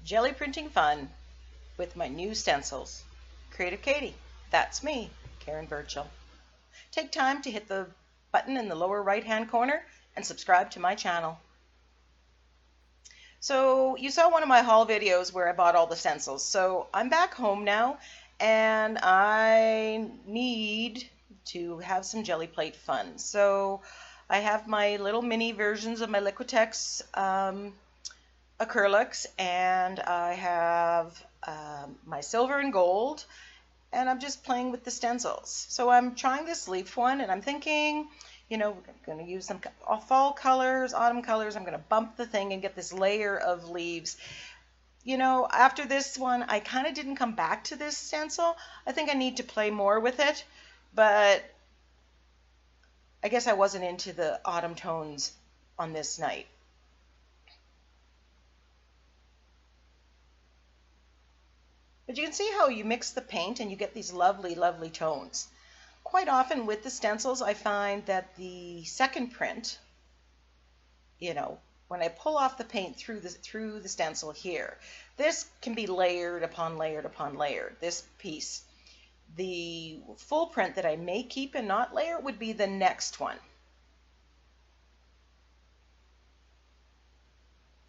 Jelly printing fun with my new stencils. Creative Katie, that's me, Karen Burchill. Take time to hit the button in the lower right hand corner and subscribe to my channel. So you saw one of my haul videos where I bought all the stencils. So I'm back home now and I need to have some jelly plate fun. So I have my little mini versions of my Liquitex acrylics, and I have my silver and gold, and I'm just playing with the stencils. So I'm trying this leaf one, and I'm thinking, you know, I'm going to use some fall colors, autumn colors. I'm going to bump the thing and get this layer of leaves. You know, after this one, I kind of didn't come back to this stencil. I think I need to play more with it, but I guess I wasn't into the autumn tones on this night. But you can see how you mix the paint and you get these lovely, lovely tones. Quite often with the stencils, I find that the second print, you know, when I pull off the paint through the stencil here, this can be layered upon layered upon layered, this piece. The full print that I may keep and not layer would be the next one.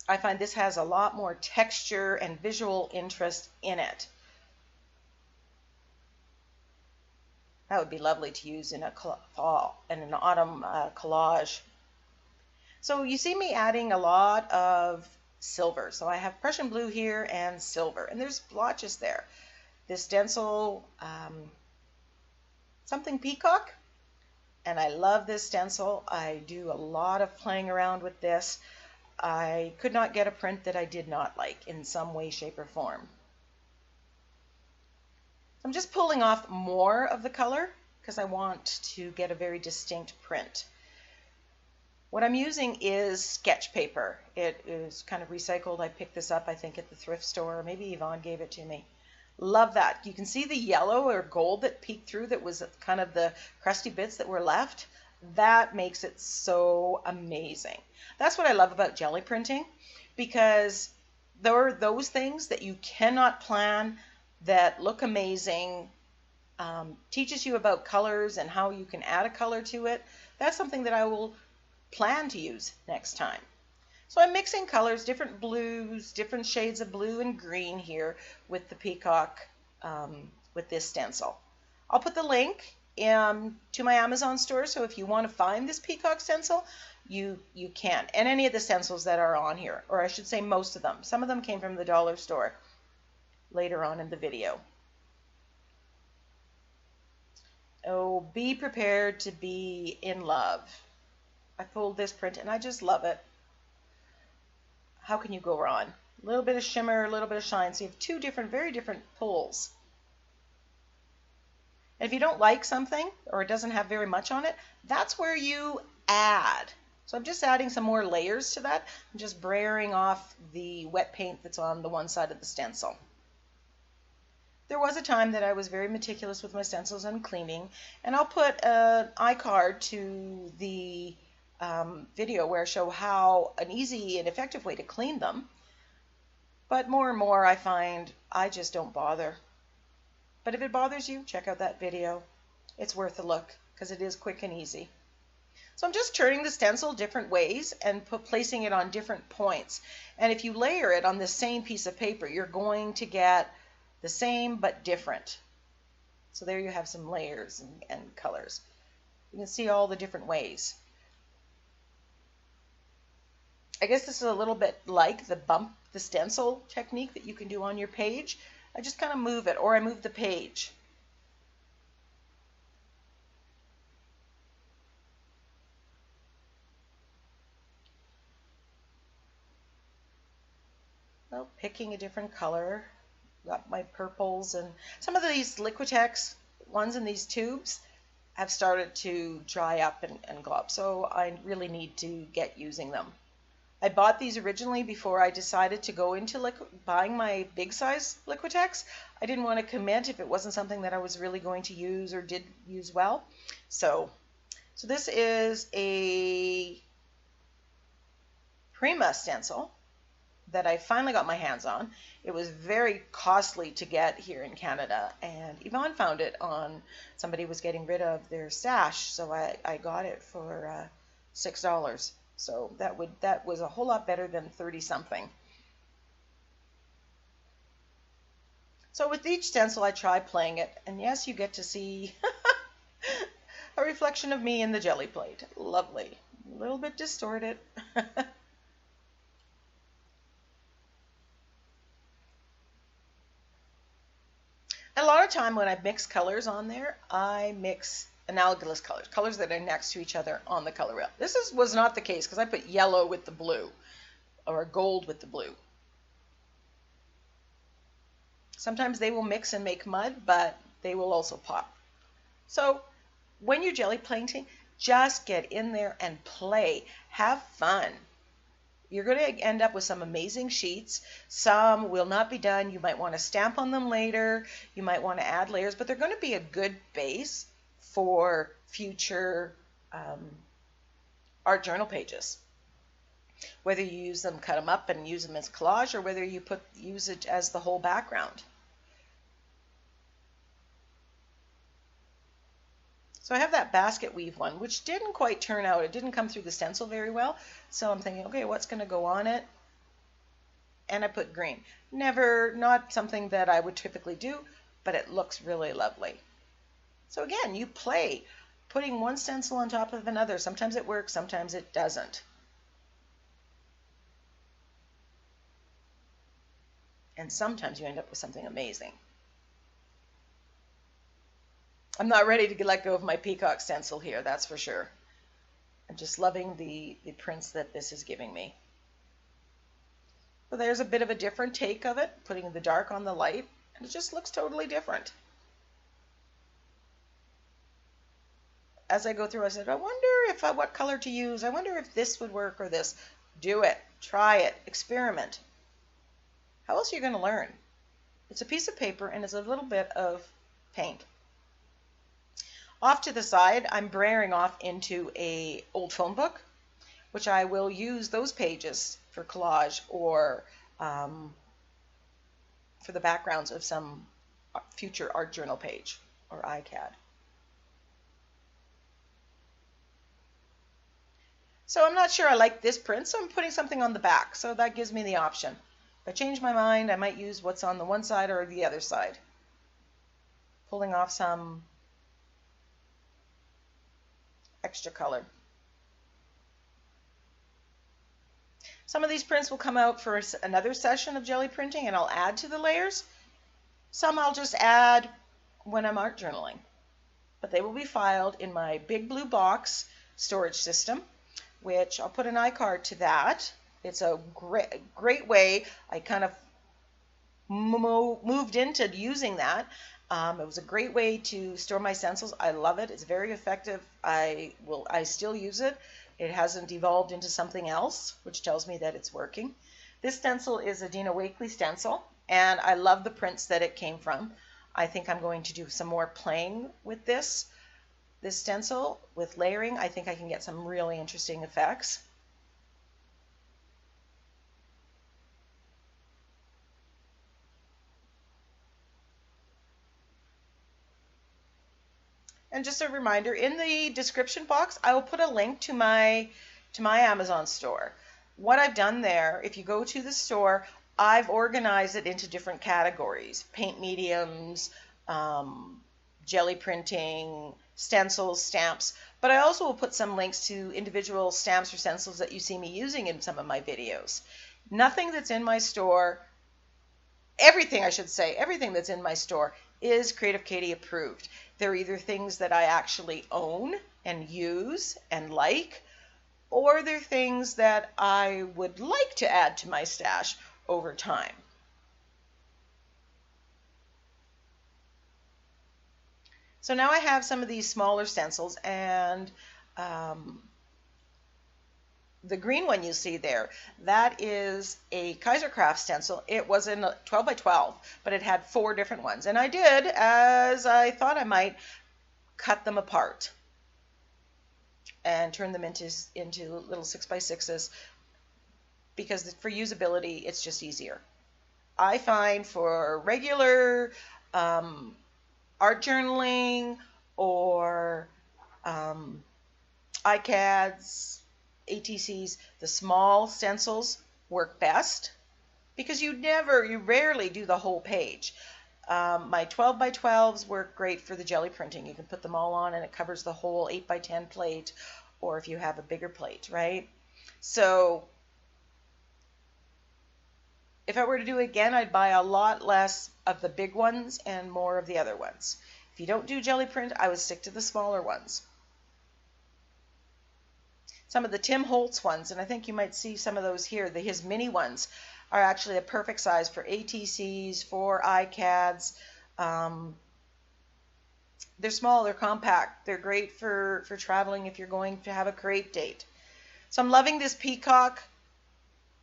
I find this has a lot more texture and visual interest in it. That would be lovely to use in a fall and an autumn collage. So you see me adding a lot of silver. So I have Prussian blue here and silver, and there's blotches there. This stencil, something peacock, and I love this stencil. I do a lot of playing around with this. I could not get a print that I did not like in some way, shape, or form. I'm just pulling off more of the color because I want to get a very distinct print. What I'm using is sketch paper. It is kind of recycled. I picked this up, I think, at the thrift store. Maybe Yvonne gave it to me. Love that. You can see the yellow or gold that peeked through that was kind of the crusty bits that were left. That makes it so amazing. That's what I love about jelly printing, because there are those things that you cannot plan that look amazing, teaches you about colors and how you can add a color to it. That's something that I will plan to use next time. So I'm mixing colors, different blues, different shades of blue and green here with the peacock, with this stencil. I'll put the link to my Amazon store, so if you want to find this peacock stencil, you can. And any of the stencils that are on here, or I should say most of them. Some of them came from the dollar store later on in the video. Oh, be prepared to be in love. I pulled this print and I just love it. How can you go wrong? A little bit of shimmer, a little bit of shine. So you have two different, very different pulls. And if you don't like something or it doesn't have very much on it, that's where you add. So I'm just adding some more layers to that. I'm just brayering off the wet paint that's on the one side of the stencil. There was a time that I was very meticulous with my stencils and cleaning, and I'll put an iCard to the video where I show how an easy and effective way to clean them. But more and more I find I just don't bother. But if it bothers you, check out that video. It's worth a look because it is quick and easy. So I'm just turning the stencil different ways and placing it on different points. And if you layer it on the same piece of paper, you're going to get the same but different. So there you have some layers and colors. You can see all the different ways. I guess this is a little bit like the bump the stencil technique that you can do on your page. I just kind of move it, or I move the page. Well, picking a different color. Got my purples, and some of these Liquitex ones in these tubes have started to dry up and go up, so I really need to get using them. I bought these originally before I decided to go into buying my big size Liquitex. I didn't want to commit if it wasn't something that I was really going to use or did use well. So this is a Prima stencil that I finally got my hands on. It was very costly to get here in Canada, and Yvonne found it on, somebody was getting rid of their stash, so I got it for $6. So that was a whole lot better than 30 something. So with each stencil I try playing it, and yes, you get to see a reflection of me in the jelly plate. Lovely. A little bit distorted. A lot of time when I mix colors on there, I mix analogous colors, colors that are next to each other on the color wheel. Was not the case because I put yellow with the blue or gold with the blue. Sometimes they will mix and make mud, but they will also pop. So when you're jelly painting, just get in there and play. Have fun. You're going to end up with some amazing sheets. Some will not be done. You might want to stamp on them later. You might want to add layers, but they're going to be a good base for future art journal pages. Whether you use them, cut them up and use them as collage, or whether you use it as the whole background. So I have that basket weave one, which didn't quite turn out. It didn't come through the stencil very well. So I'm thinking, okay, what's going to go on it? And I put green. Not something that I would typically do, but it looks really lovely. So again, you play, putting one stencil on top of another. Sometimes it works, sometimes it doesn't. And sometimes you end up with something amazing. I'm not ready to let go of my peacock stencil here, that's for sure. I'm just loving the prints that this is giving me. So there's a bit of a different take of it, putting the dark on the light, and it just looks totally different. As I go through, I said, I wonder what color to use. I wonder if this would work or this. Do it. Try it. Experiment. How else are you going to learn? It's a piece of paper and it's a little bit of paint. Off to the side, I'm brayering off into a old phone book, which I will use those pages for collage or for the backgrounds of some future art journal page or iCAD. So I'm not sure I like this print, so I'm putting something on the back. So that gives me the option. If I change my mind, I might use what's on the one side or the other side. Pulling off some extra color. Some of these prints will come out for another session of jelly printing and I'll add to the layers. Some I'll just add when I'm art journaling. But they will be filed in my big blue box storage system, which I'll put an iCard to that. It's a great way. I kind of moved into using that. It was a great way to store my stencils. I love it. It's very effective. I still use it. It hasn't evolved into something else, which tells me that it's working. This stencil is a Dina Wakley stencil, and I love the prints that it came from. I think I'm going to do some more playing with this stencil with layering. I think I can get some really interesting effects. And just a reminder, in the description box, I will put a link to my Amazon store. What I've done there, if you go to the store, I've organized it into different categories: paint mediums, jelly printing, stencils, stamps. But I also will put some links to individual stamps or stencils that you see me using in some of my videos. Nothing that's in my store, everything that's in my store is Creative Katie approved. They're either things that I actually own and use and like, or they're things that I would like to add to my stash over time. So now I have some of these smaller stencils, and the green one you see there, that is a Kaisercraft stencil. It was in 12 by 12, but it had 4 different ones. And I did, as I thought I might, cut them apart and turn them into little 6 by 6s because for usability, it's just easier. I find for regular art journaling or iCads, ATCs, the small stencils work best because you rarely do the whole page. My 12 by 12s work great for the jelly printing. You can put them all on and it covers the whole 8 by 10 plate, or if you have a bigger plate, right? So if I were to do it again, I'd buy a lot less of the big ones and more of the other ones. If you don't do jelly print, I would stick to the smaller ones. Some of the Tim Holtz ones, and I think you might see some of those here, his mini ones are actually a perfect size for ATCs, for iCads. They're small, they're compact, they're great for traveling if you're going to have a create date. So I'm loving this peacock,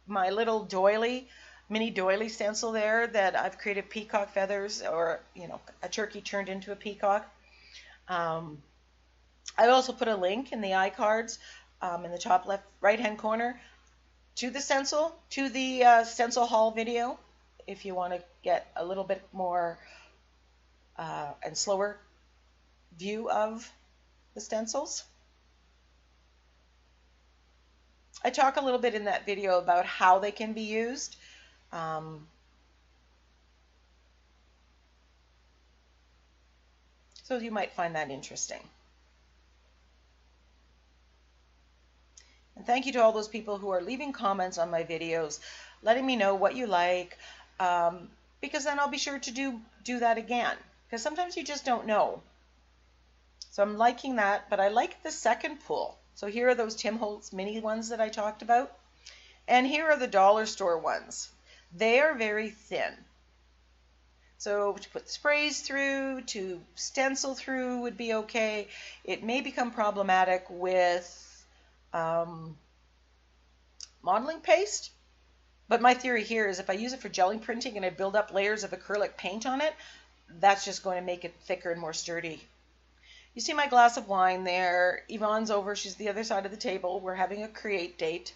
my little doily, mini doily stencil there that I've created peacock feathers, or a turkey turned into a peacock. I also put a link in the iCards in the top left right hand corner to the stencil, to the stencil haul video, if you want to get a little bit more and slower view of the stencils. I talk a little bit in that video about how they can be used. So you might find that interesting. And thank you to all those people who are leaving comments on my videos, letting me know what you like, because then I'll be sure to do that again, because sometimes you just don't know. So I'm liking that, but I like the second pull. So here are those Tim Holtz mini ones that I talked about, and here are the dollar store ones. They are very thin. So to put sprays through, to stencil through would be okay. It may become problematic with modeling paste, but my theory here is if I use it for jelly printing and I build up layers of acrylic paint on it, that's just going to make it thicker and more sturdy. You see my glass of wine there. Yvonne's over, she's the other side of the table. We're having a create date.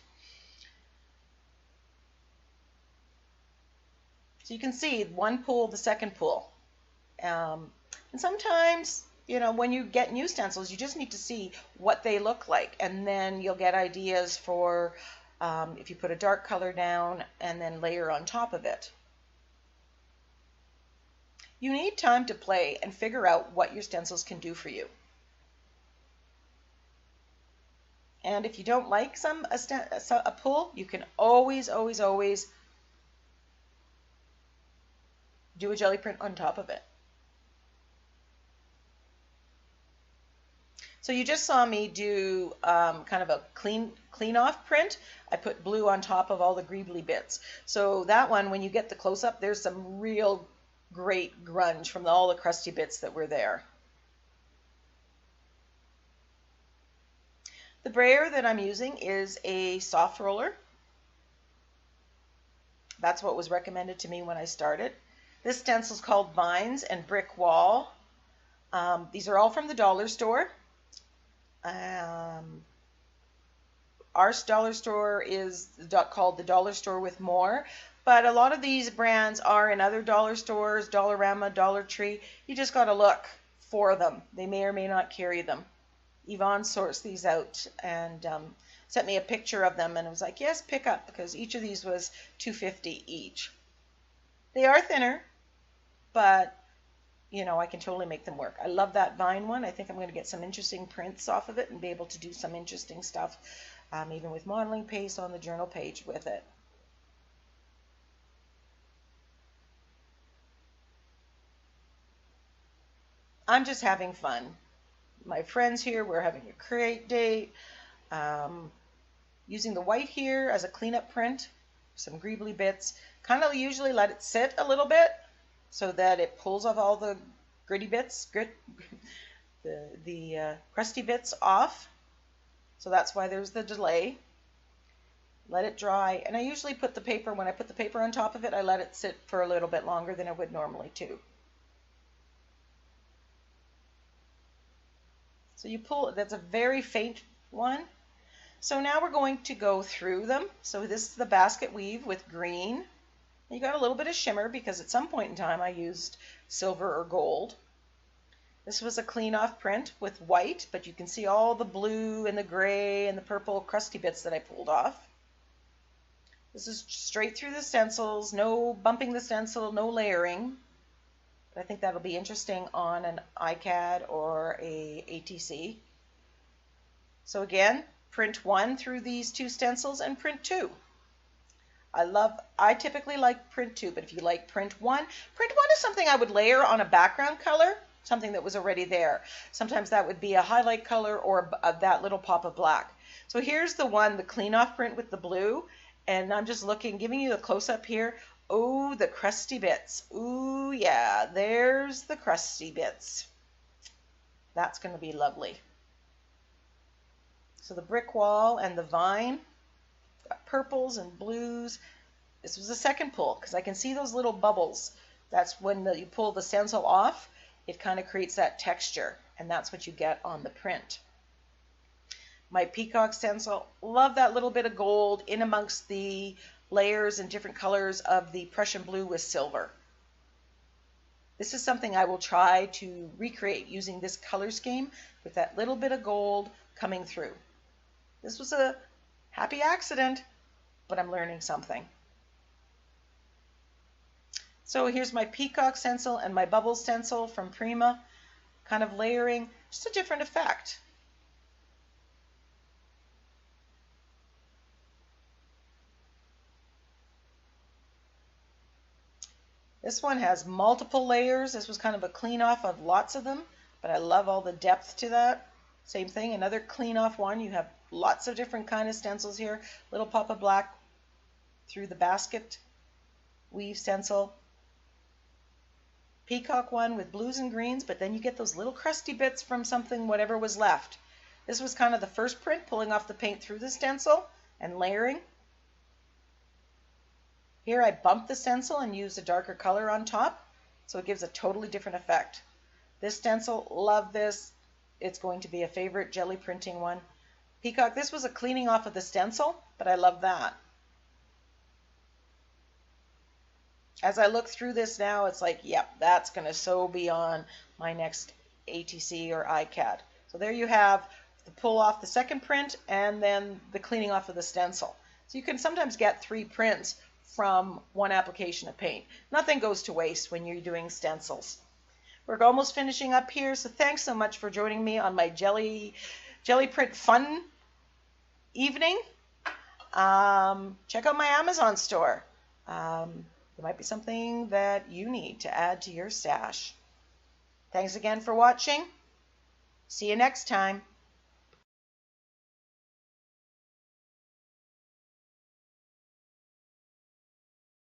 So you can see one pull, the second pull. And sometimes, when you get new stencils, you just need to see what they look like, and then you'll get ideas for if you put a dark color down and then layer on top of it. You need time to play and figure out what your stencils can do for you. And if you don't like a pull, you can always do a jelly print on top of it. So you just saw me do kind of a clean off print. I put blue on top of all the greebly bits. So that one, when you get the close up, there's some real great grunge from all the crusty bits that were there. The brayer that I'm using is a soft roller. That's what was recommended to me when I started. This stencil is called Vines and Brick Wall. These are all from the dollar store. Our dollar store is called the Dollar Store with More, but a lot of these brands are in other dollar stores, Dollarama, Dollar Tree. You just got to look for them. They may or may not carry them. Yvonne sorts these out and sent me a picture of them, and I was like, yes, pick up, because each of these was $2.50 each. They are thinner, but I can totally make them work. I love that vine one. I think I'm going to get some interesting prints off of it and be able to do some interesting stuff, even with modeling paste on the journal page with it. I'm just having fun. My friends here, we're having a create date. Using the white here as a cleanup print, some greebly bits. Kind of usually let it sit a little bit so that it pulls off all the gritty bits, the crusty bits off. So that's why there's the delay. Let it dry, and I usually put the paper, when I put the paper on top of it, I let it sit for a little bit longer than I would normally too. So you pull, that's a very faint one. So now we're going to go through them. So this is the basket weave with green. You got a little bit of shimmer because at some point in time I used silver or gold. This was a clean off print with white, but you can see all the blue and the gray and the purple crusty bits that I pulled off. This is straight through the stencils, no bumping the stencil, no layering. But I think that'll be interesting on an iCAD or a ATC. So again, print 1 through these 2 stencils and print 2. I typically like print 2, but if you like print 1 is something I would layer on a background color, something that was already there. Sometimes that would be a highlight color or that little pop of black. So here's the one, the clean off print with the blue, and I'm just looking, giving you a close up here. Oh, the crusty bits. Ooh, yeah, there's the crusty bits. That's going to be lovely. So the brick wall and the vine, got purples and blues. This was the second pull because I can see those little bubbles. That's when you pull the stencil off, it kind of creates that texture, and that's what you get on the print. My peacock stencil, love that little bit of gold in amongst the layers and different colors of the Prussian blue with silver. This is something I will try to recreate using this color scheme with that little bit of gold coming through. This was a happy accident, but I'm learning something. So here's my peacock stencil and my bubble stencil from Prima, kind of layering, just a different effect. This one has multiple layers. This was kind of a clean off of lots of them, but I love all the depth to that. Same thing, another clean off one. You have lots of different kind of stencils here. Little pop of black through the basket weave stencil. Peacock one with blues and greens, but then you get those little crusty bits from something, whatever was left. This was kind of the first print, pulling off the paint through the stencil and layering. Here I bumped the stencil and used a darker color on top, so it gives a totally different effect. This stencil, love this. It's going to be a favorite jelly printing one. Peacock, this was a cleaning off of the stencil, but I love that. As I look through this now, it's like, yep, that's going to so be on my next ATC or iCAD. So there you have the pull off the second print and then the cleaning off of the stencil. So you can sometimes get 3 prints from one application of paint. Nothing goes to waste when you're doing stencils. We're almost finishing up here, so thanks so much for joining me on my jelly print fun evening. Check out my Amazon store. There might be something that you need to add to your stash. Thanks again for watching. See you next time.